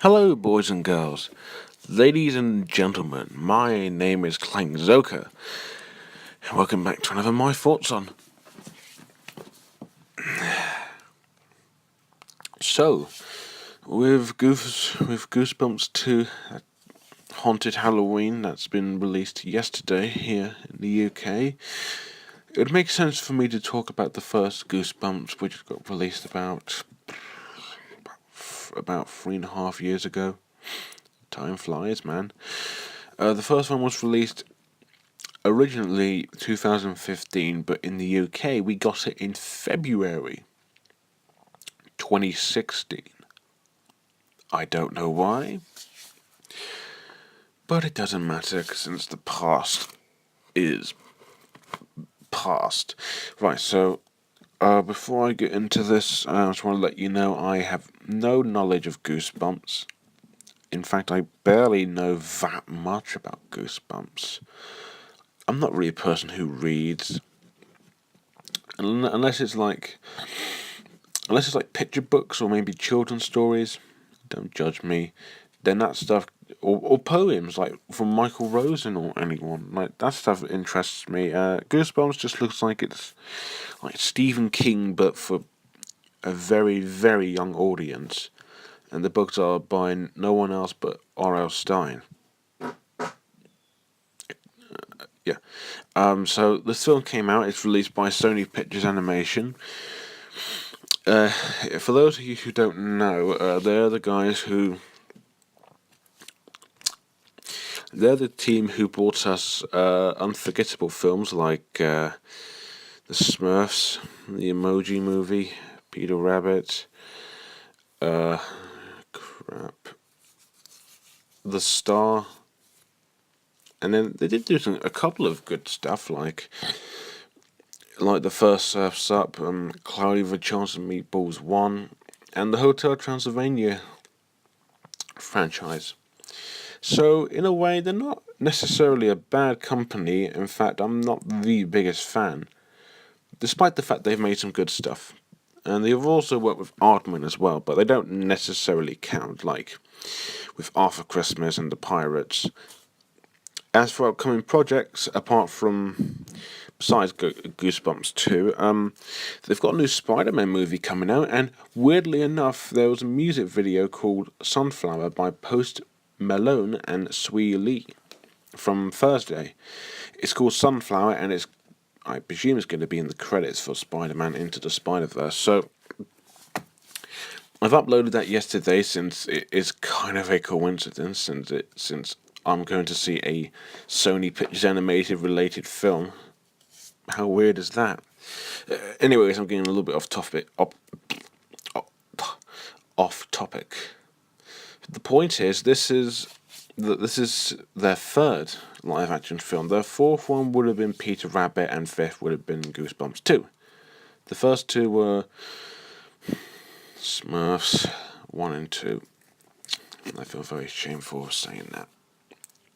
Hello, boys and girls, ladies and gentlemen. My name is Clang Zoka, and welcome back to another My Thoughts on. So, with Goosebumps 2, Haunted Halloween, that's been released yesterday here in the UK, it would make sense for me to talk about the first Goosebumps, which got released about 3.5 years ago. Time flies, man. The first one was released originally 2015, but in the UK we got it in February 2016. I don't know why, but it doesn't matter since the past is past. Right, so before I get into this, I just want to let you know I have no knowledge of Goosebumps. In fact, I barely know that much about Goosebumps. I'm not really a person who reads, unless it's like picture books or maybe children's stories. Don't judge me. Then that stuff, or poems like from Michael Rosen or anyone, like that stuff interests me. Goosebumps just looks like it's like Stephen King but for a very, very young audience, and the books are by no one else but R.L. Stein. Yeah. So this film came out. It's released by Sony Pictures Animation. For those of you who don't know, they're the guys who. They're the team who brought us unforgettable films like The Smurfs, the Emoji Movie, Peter Rabbit, uh, crap, The Star, and then they did do a couple of good stuff like The First Surf's Up, Cloudy with a Chance of Meatballs 1, and the Hotel Transylvania franchise. So, in a way, they're not necessarily a bad company. In fact, I'm not the biggest fan, despite the fact they've made some good stuff. And they've also worked with Aardman as well, but they don't necessarily count, like with Arthur Christmas and the Pirates. As for upcoming projects, besides Goosebumps 2, they've got a new Spider-Man movie coming out, and weirdly enough, there was a music video called Sunflower by Post Malone and Swee Lee from Thursday. It's called Sunflower, and I presume it's going to be in the credits for Spider-Man Into the Spider-Verse. So I've uploaded that yesterday since it is kind of a coincidence since I'm going to see a Sony Pictures Animated related film. How weird is that? Anyways, I'm getting a little bit off topic. Off topic. The point is, this is their third live action film. Their fourth one would have been Peter Rabbit, and fifth would have been Goosebumps 2. The first two were Smurfs 1 and 2. I feel very shameful for saying that.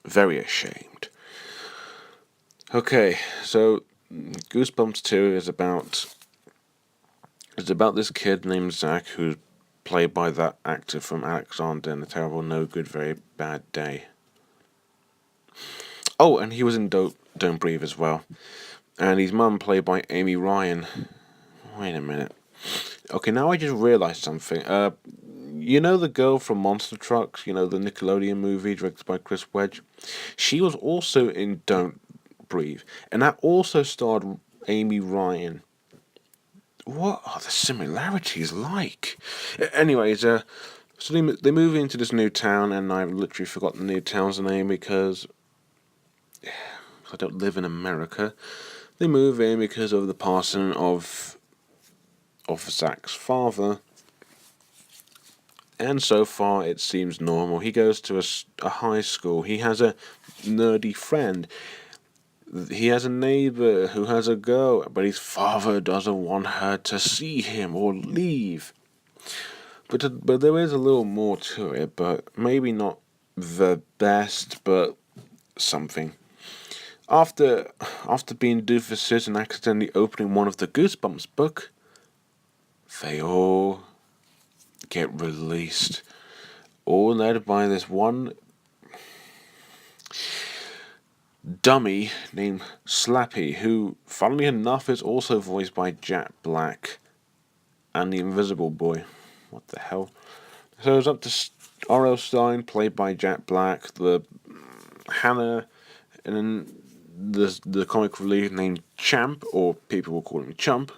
Very ashamed. Okay, so Goosebumps 2 is about this kid named Zach who's played by that actor from Alexander and the Terrible No Good Very Bad Day. Oh, and he was in Don't Breathe as well. And his mum played by Amy Ryan. Wait a minute. Okay, now I just realised something. You know the girl from Monster Trucks? You know, the Nickelodeon movie directed by Chris Wedge? She was also in Don't Breathe. And that also starred Amy Ryan. What are the similarities like? Anyways, so they move into this new town, and I've literally forgotten the new town's name because I don't live in America. They move in because of the passing of Zach's father, and so far it seems normal. He goes to a high school. He has a nerdy friend. He has a neighbor who has a girl, but his father doesn't want her to see him or leave. But there is a little more to it, but maybe not the best, but something. After being doofuses and accidentally opening one of the Goosebumps book, they all get released. all led by this one dummy named Slappy, who, funnily enough, is also voiced by Jack Black and the Invisible Boy. What the hell? So it's up to R.L. Stein, played by Jack Black, the Hannah, and then the comic relief named Champ, or people will call him Chump.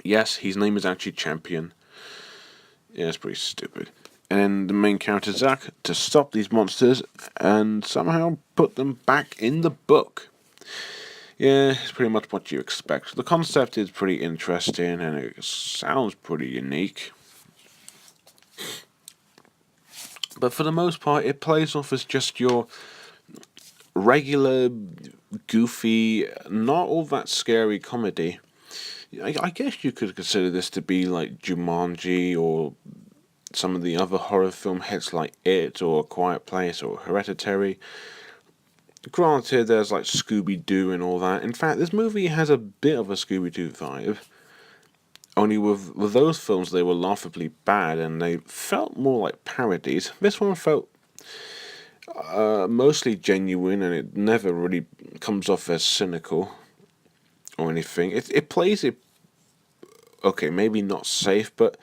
Yes, his name is actually Champion. Yeah, it's pretty stupid. And the main character Zack to stop these monsters and somehow put them back in the book. Yeah, it's pretty much what you expect. The concept is pretty interesting and it sounds pretty unique. But for the most part, it plays off as just your regular, goofy, not all that scary comedy. I guess you could consider this to be like Jumanji or some of the other horror film hits like It or A Quiet Place or Hereditary. Granted, there's like Scooby-Doo and all that. In fact, this movie has a bit of a Scooby-Doo vibe. Only with those films, they were laughably bad and they felt more like parodies. This one felt mostly genuine and it never really comes off as cynical or anything. It plays it, okay, maybe not safe, but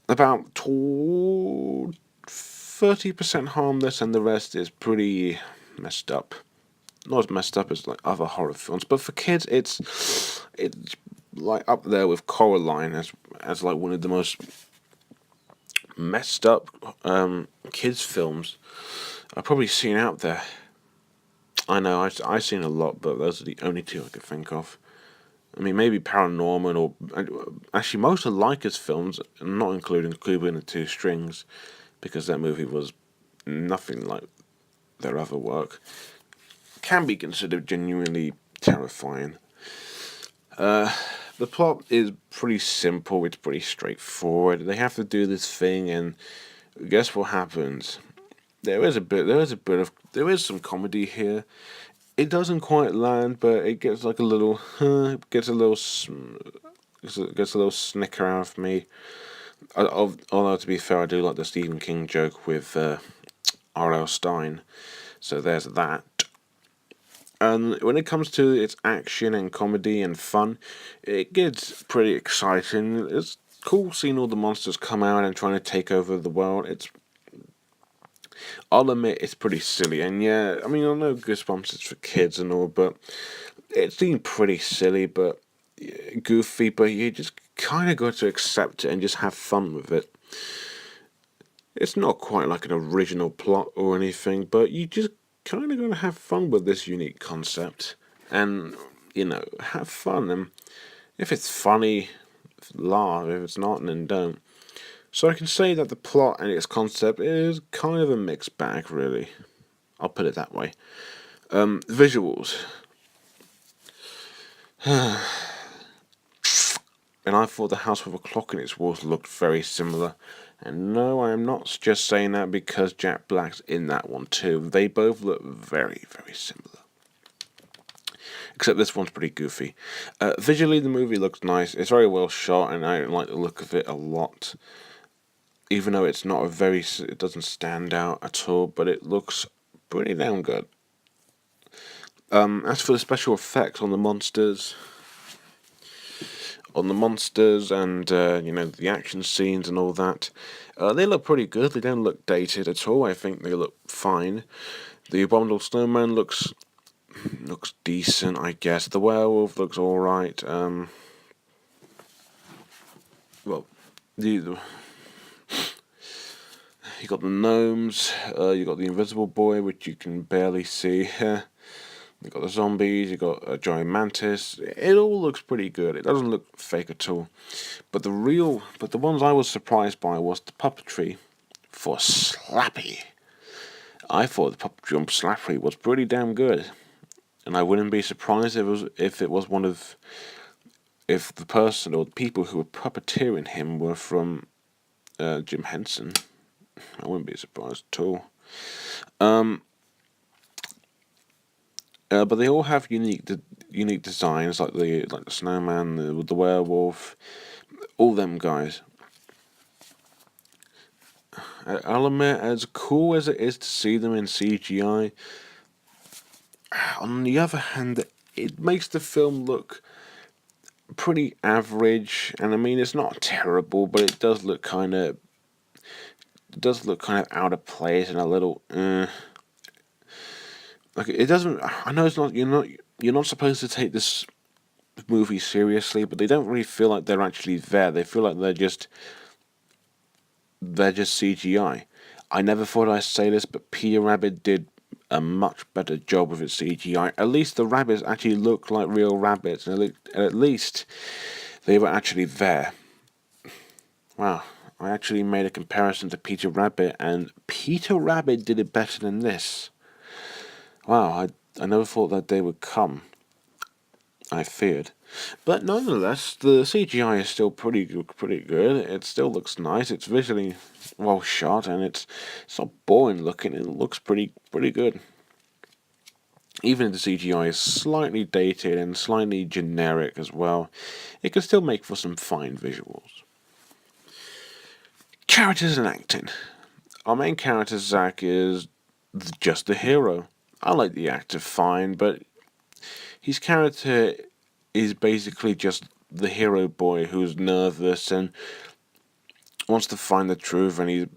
about 30% harmless and the rest is pretty messed up. Not as messed up as like other horror films, but for kids it's like up there with Coraline as like one of the most messed up kids films I've probably seen out there. I know I've seen a lot, but those are the only two I could think of. I mean, maybe Paranormal or actually most of Leica's films, not including Cuba and the Two Strings, because that movie was nothing like their other work, can be considered genuinely terrifying. The plot is pretty simple. It's pretty straightforward. They have to do this thing, and guess what happens? There is some comedy here. It doesn't quite land, but it gets like a little, gets a little snicker out of me. Although to be fair, I do like the Stephen King joke with R.L. Stein, so there's that. And when it comes to its action and comedy and fun, it gets pretty exciting. It's cool seeing all the monsters come out and trying to take over the world. I'll admit it's pretty silly, and yeah, I mean I know Goosebumps is for kids and all, but it seemed pretty silly, but goofy. But you just kind of got to accept it and just have fun with it. It's not quite like an original plot or anything, but you just kind of got to have fun with this unique concept, and have fun. And if it's funny, laugh. If it's not, then don't. So I can say that the plot and its concept is kind of a mixed bag, really. I'll put it that way. Visuals. And I thought the house with a clock in its walls looked very similar. And no, I am not just saying that because Jack Black's in that one too. They both look very, very similar. Except this one's pretty goofy. Visually, the movie looks nice. It's very well shot, and I like the look of it a lot. Even though it doesn't stand out at all, but it looks pretty damn good. As for the special effects on the monsters, and the action scenes and all that, they look pretty good. They don't look dated at all. I think they look fine. The Abominable Snowman looks decent, I guess. The werewolf looks all right. Well, you got the gnomes. You got the Invisible Boy, which you can barely see. You got the zombies, you got a giant mantis. It all looks pretty good. It doesn't look fake at all. But the ones I was surprised by was the puppetry for Slappy. I thought the puppetry on Slappy was pretty damn good, and I wouldn't be surprised if the person or the people who were puppeteering him were from Jim Henson. I wouldn't be surprised at all. But they all have unique designs, like the snowman, the werewolf, all them guys. I'll admit, as cool as it is to see them in CGI, on the other hand, it makes the film look pretty average. And I mean, it's not terrible, but it does look kind of out of place and a little. Like it doesn't. I know it's not. You're not supposed to take this movie seriously, but they don't really feel like they're actually there. They feel like they're just CGI. I never thought I'd say this, but Peter Rabbit did a much better job with its CGI. At least the rabbits actually look like real rabbits, and at least they were actually there. Wow, I actually made a comparison to Peter Rabbit, and Peter Rabbit did it better than this. Wow, I never thought that day would come. I feared. But nonetheless, the CGI is still pretty good. It still looks nice. It's visually well shot, and it's not boring looking. It looks pretty good. Even if the CGI is slightly dated and slightly generic as well, it can still make for some fine visuals. Characters and acting. Our main character, Zack, is just the hero. I like the actor fine, but his character is basically just the hero boy who's nervous and wants to find the truth, and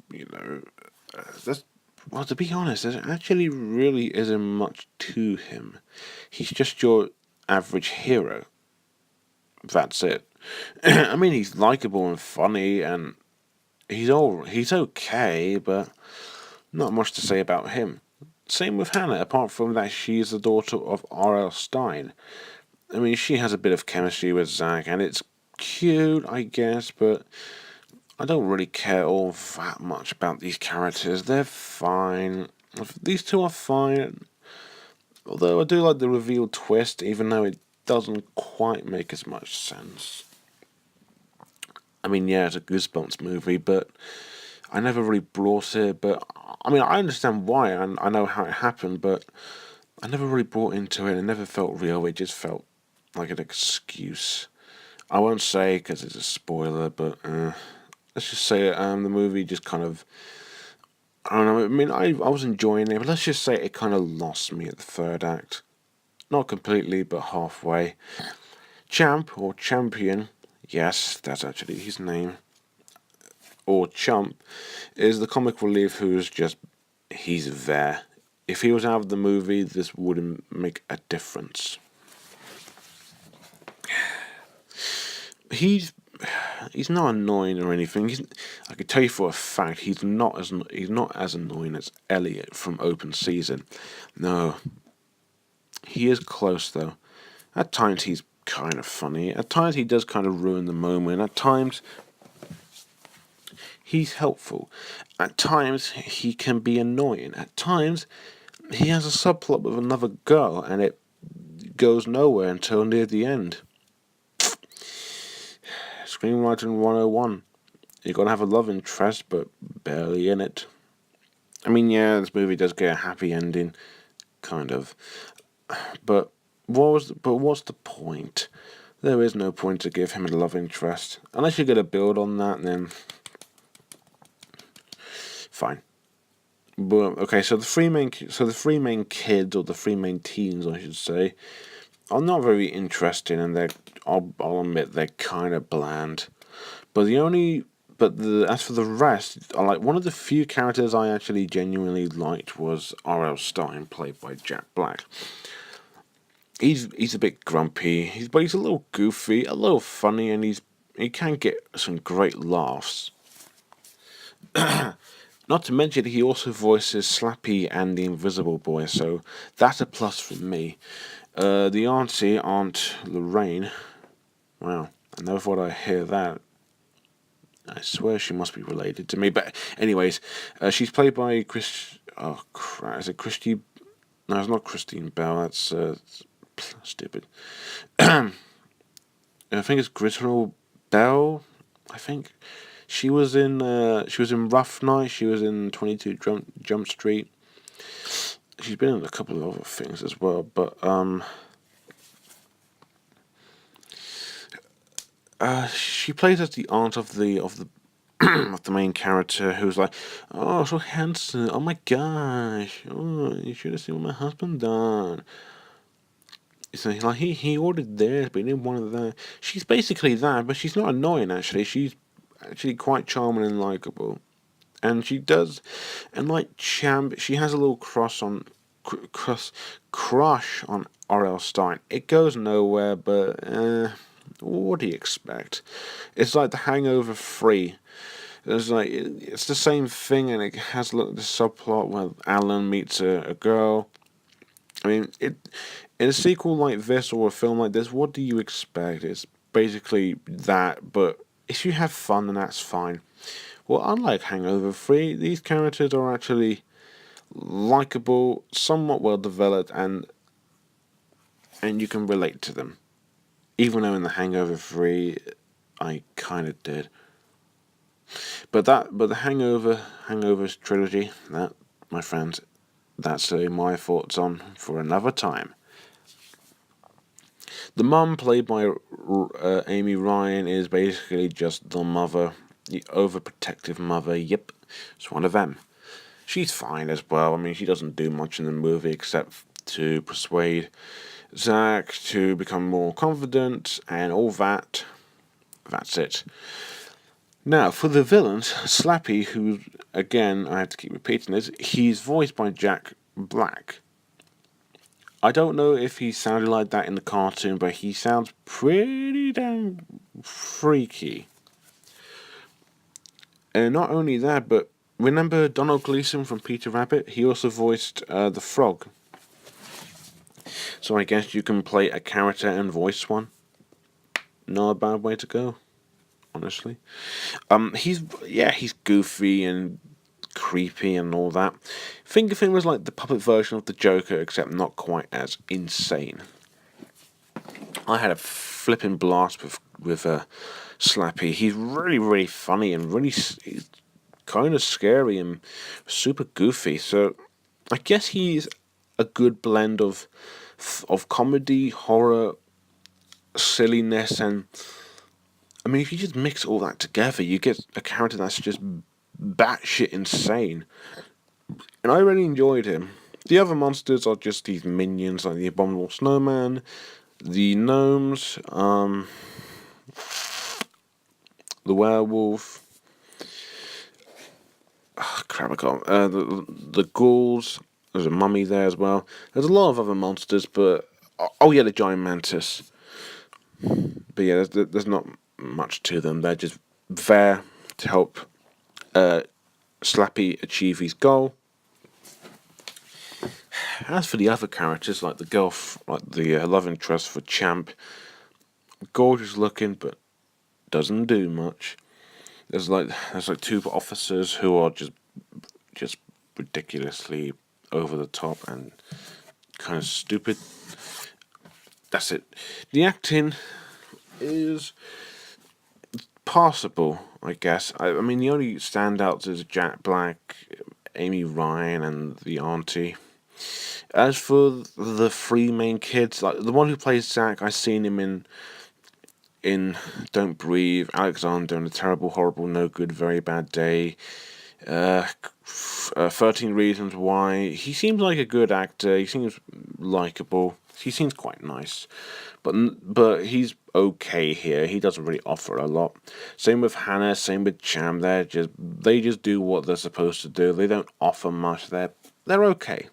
that's, well, to be honest, there actually really isn't much to him. He's just your average hero. That's it. I mean, he's likable and funny, and he's okay, but not much to say about him. Same with Hannah, apart from that she is the daughter of R.L. Stein. I mean, she has a bit of chemistry with Zack, and it's cute, I guess, but I don't really care all that much about these characters. They're fine. These two are fine, although I do like the reveal twist, even though it doesn't quite make as much sense. I mean, yeah, it's a Goosebumps movie, but I never really brought it. But I mean, I understand why, and I know how it happened, but I never really bought into it. It never felt real. It just felt like an excuse. I won't say because it's a spoiler, but let's just say the movie just kind of. I don't know. I mean, I was enjoying it, but let's just say it kind of lost me at the third act. Not completely, but halfway. Champ or Champion, yes, that's actually his name, or Chump, is the comic relief who's just he's there. If he was out of the movie, this wouldn't make a difference. He's he's not annoying or anything. I can tell you for a fact he's not as annoying as Elliot from Open Season. No, he is close though. At times he's kind of funny. At times he does kind of ruin the moment. At times he's helpful. At times he can be annoying. At times he has a subplot with another girl and it goes nowhere until near the end. Screenwriting 101. You gotta have a love interest, but barely in it. I mean, yeah, this movie does get a happy ending, kind of. But what's the point? There is no point to give him a love interest unless you're gonna build on that. Then fine. But okay, so the three main kids, or the three main teens, I should say, are not very interesting, and I'll admit they're kind of bland. But as for the rest, I like one of the few characters I actually genuinely liked was R.L. Stein, played by Jack Black. He's a bit grumpy, but he's a little goofy, a little funny, and he can get some great laughs. Not to mention, he also voices Slappy and the Invisible Boy, so that's a plus for me. The auntie, Aunt Lorraine, wow, I never thought I'd hear that. I swear she must be related to me. But anyways, she's played by Chris. Oh crap! Is it Christy? No, it's not Christine Bell. That's stupid. I think it's Griswold Bell. I think she was in Rough Night. She was in 22 Jump Street. She's been in a couple of other things as well, but she plays as the aunt of the of the main character, who's like, "Oh, so handsome! Oh my gosh! Oh, you should have seen what my husband done." So like he ordered this, but he didn't want that. She's basically that, but she's not annoying actually. She's actually quite charming and likable, and she does, and like Champ, she has a little crush on R.L. Stein. It goes nowhere, but what do you expect? It's like The Hangover 3. It's the same thing, and it has the subplot where Alan meets a girl. I mean, in a sequel like this or a film like this, what do you expect? It's basically that, but if you have fun, then that's fine. Well, unlike Hangover 3, these characters are actually likable, somewhat well developed, and you can relate to them. Even though in the Hangover 3, I kind of did. But the Hangovers trilogy, that, my friends, that's my thoughts on for another time. The mum, played by Amy Ryan, is basically just the mother, the overprotective mother. Yep, it's one of them. She's fine as well. I mean, she doesn't do much in the movie except to persuade Zach to become more confident and all that. That's it. Now, for the villains, Slappy, who, again, I have to keep repeating this, he's voiced by Jack Black. I don't know if he sounded like that in the cartoon, but he sounds pretty damn freaky. And not only that, but remember Donald Gleason from Peter Rabbit? He also voiced the frog. So I guess you can play a character and voice one. Not a bad way to go, honestly. He's goofy and creepy and all that. Think of him as like the puppet version of the Joker, except not quite as insane. I had a flipping blast with Slappy. He's really really funny and really he's kind of scary and super goofy. So I guess he's a good blend of comedy, horror, silliness, and I mean, if you just mix all that together, you get a character that's just batshit insane. And I really enjoyed him. The other monsters are just these minions, like the Abominable Snowman, the gnomes, the werewolf. Oh, crap, I can't. The ghouls. There's a mummy there as well. There's a lot of other monsters, but oh yeah, the giant mantis. But yeah, there's not much to them. They're just there to help Slappy achieve his goal. As for the other characters, like the girl, like the love interest for Champ, gorgeous looking, but doesn't do much. There's like two officers who are just ridiculously over the top and kind of stupid. That's it. The acting is passable, I guess. I mean, the only standouts is Jack Black, Amy Ryan, and the auntie. As for the three main kids, like the one who plays Zach, I seen him in Don't Breathe, Alexander, and A Terrible, Horrible, No Good, Very Bad Day, 13 Reasons Why. He seems like a good actor. He seems likable. He seems quite nice, but he's okay here. He doesn't really offer a lot. Same with Hannah. Same with Cham. They just do what they're supposed to do. They don't offer much. They're okay.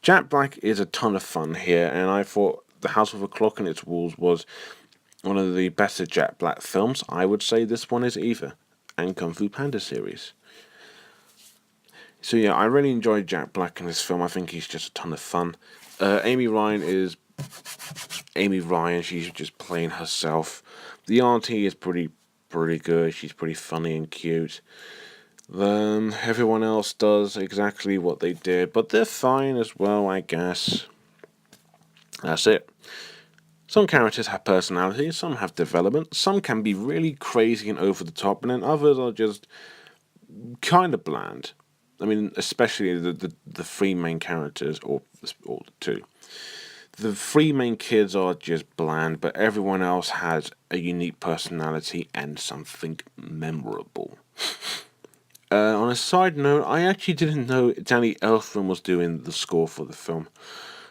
Jack Black is a ton of fun here, and I thought The House with a Clock in Its Walls was one of the better Jack Black films. I would say this one is either, and Kung Fu Panda series. So yeah, I really enjoyed Jack Black in this film. I think he's just a ton of fun. Amy Ryan is Amy Ryan. She's just playing herself. The auntie is pretty good. She's pretty funny and cute. Everyone else does exactly what they did, but they're fine as well, I guess. That's it. Some characters have personality, some have development, some can be really crazy and over the top, and then others are just kind of bland. I mean, especially the three main characters, or the two. The three main kids are just bland, but everyone else has a unique personality and something memorable. On a side note, I actually didn't know Danny Elfman was doing the score for the film.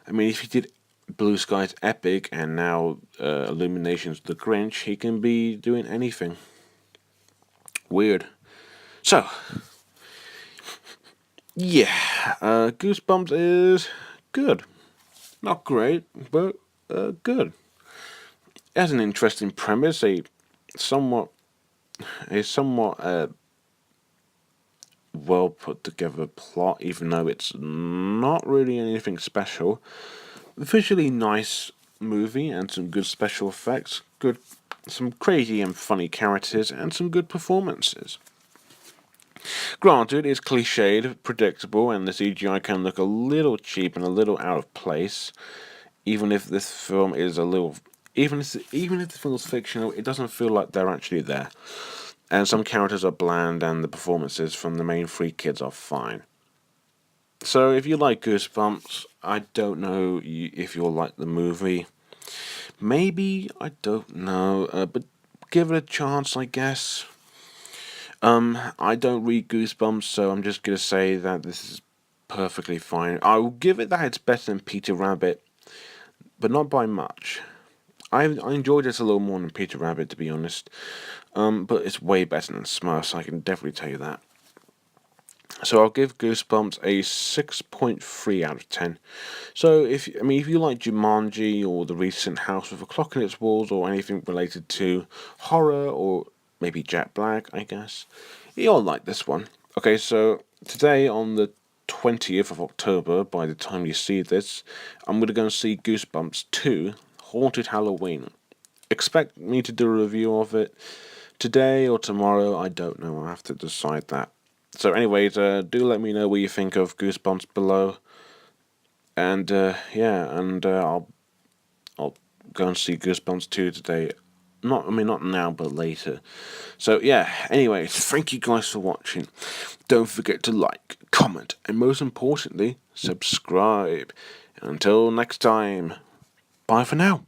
I mean, if he did Blue Sky's Epic and now Illumination's The Grinch, he can be doing anything. Weird. So, yeah, Goosebumps is good. Not great, but good. It has an interesting premise, somewhat somewhat well put together plot, even though it's not really anything special. Visually nice movie and some good special effects, some crazy and funny characters, and some good performances. Granted, it's cliched, predictable, and the CGI can look a little cheap and a little out of place. Even if this film is a little, even if the film is fictional, it doesn't feel like they're actually there. And some characters are bland, and the performances from the main three kids are fine. So if you like Goosebumps, I don't know if you'll like the movie. Maybe, I don't know, but give it a chance, I guess. I don't read Goosebumps, so I'm just gonna say that this is perfectly fine. I will give it that it's better than Peter Rabbit, but not by much. I enjoyed this a little more than Peter Rabbit, to be honest. But it's way better than Smurfs, I can definitely tell you that. So I'll give Goosebumps a 6.3 out of 10. So if you like Jumanji or the recent House with a Clock in Its Walls or anything related to horror or maybe Jack Black, I guess, you'll like this one. Okay, so today on the 20th of October, by the time you see this, I'm going to go and see Goosebumps 2, Haunted Halloween. Expect me to do a review of it today or tomorrow, I don't know, I'll have to decide that. So anyways, do let me know what you think of Goosebumps below. And I'll go and see Goosebumps 2 today. Not now, but later. So yeah, anyways, thank you guys for watching. Don't forget to like, comment, and most importantly, subscribe. And until next time, bye for now.